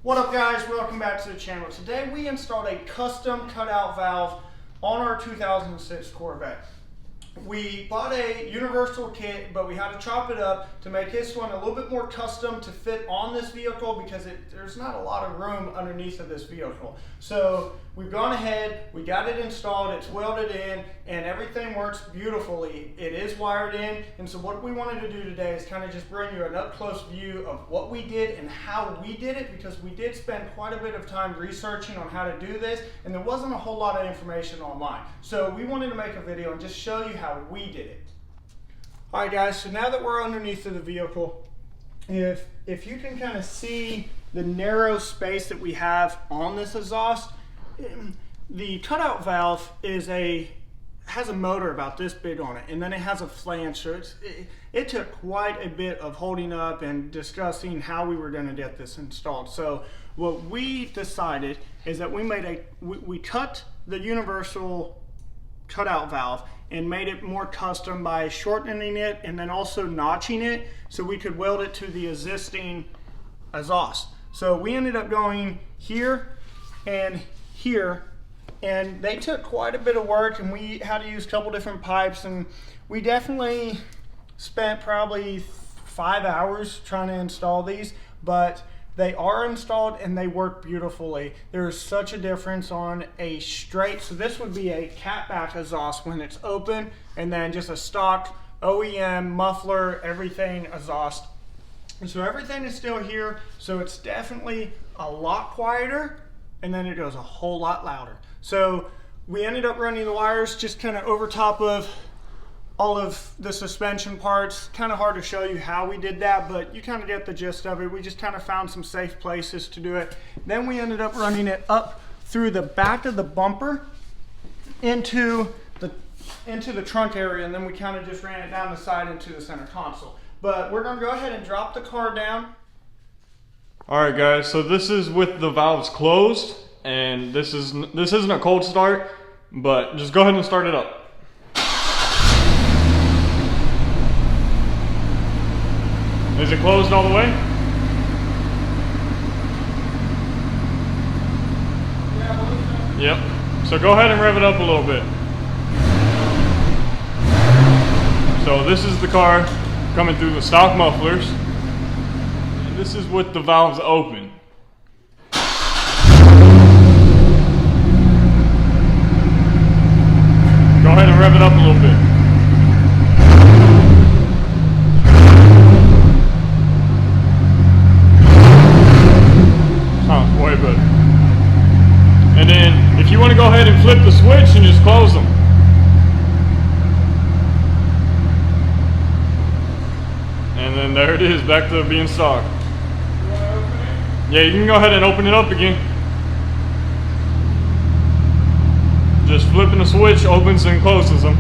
What up guys, welcome back to the channel. Today we installed a custom cutout valve on our 2006 Corvette. We bought a universal kit, but we had to chop it up to make this one a little bit more custom to fit on this vehicle because there's not a lot of room underneath of this vehicle. So we've gone ahead, we got it installed, it's welded in, and everything works beautifully. It is wired in, and so what we wanted to do today is kind of just bring you an up-close view of what we did and how we did it, because we did spend quite a bit of time researching on how to do this, and there wasn't a whole lot of information online. So we wanted to make a video and just show you how we did it. Alright guys, so now that we're underneath of the vehicle, if you can kind of see the narrow space that we have on this exhaust, the cutout valve has a motor about this big on it, and then it has a flange. So it took quite a bit of holding up and discussing how we were going to get this installed. So what we decided is that we cut the universal cutout valve and made it more custom by shortening it and then also notching it so we could weld it to the existing exhaust. So we ended up going here and here, and they took quite a bit of work, and we had to use a couple different pipes, and we definitely spent probably 5 hours trying to install these, but they are installed and they work beautifully. There's such a difference on a straight, so this would be a catback exhaust when it's open, and then just a stock OEM muffler, everything exhaust. And so everything is still here, so it's definitely a lot quieter, and then it goes a whole lot louder. So we ended up running the wires just kind of over top of all of the suspension parts. Kind of hard to show you how we did that, but you kind of get the gist of it. We just kind of found some safe places to do it. Then we ended up running it up through the back of the bumper into the trunk area, and then we kind of just ran it down the side into the center console. But we're going to go ahead and drop the car down. Alright guys, so this is with the valves closed, and this isn't a cold start, but just go ahead and start it up. Is it closed all the way? Yep. So go ahead and rev it up a little bit. So this is the car coming through the stock mufflers. And this is with the valves open. Go ahead and rev it up a little bit. Sounds way better. And then if you want to go ahead and flip the switch and just close them. And then there it is, back to being stock. Yeah, you can go ahead and open it up again. Just flipping the switch opens and closes them.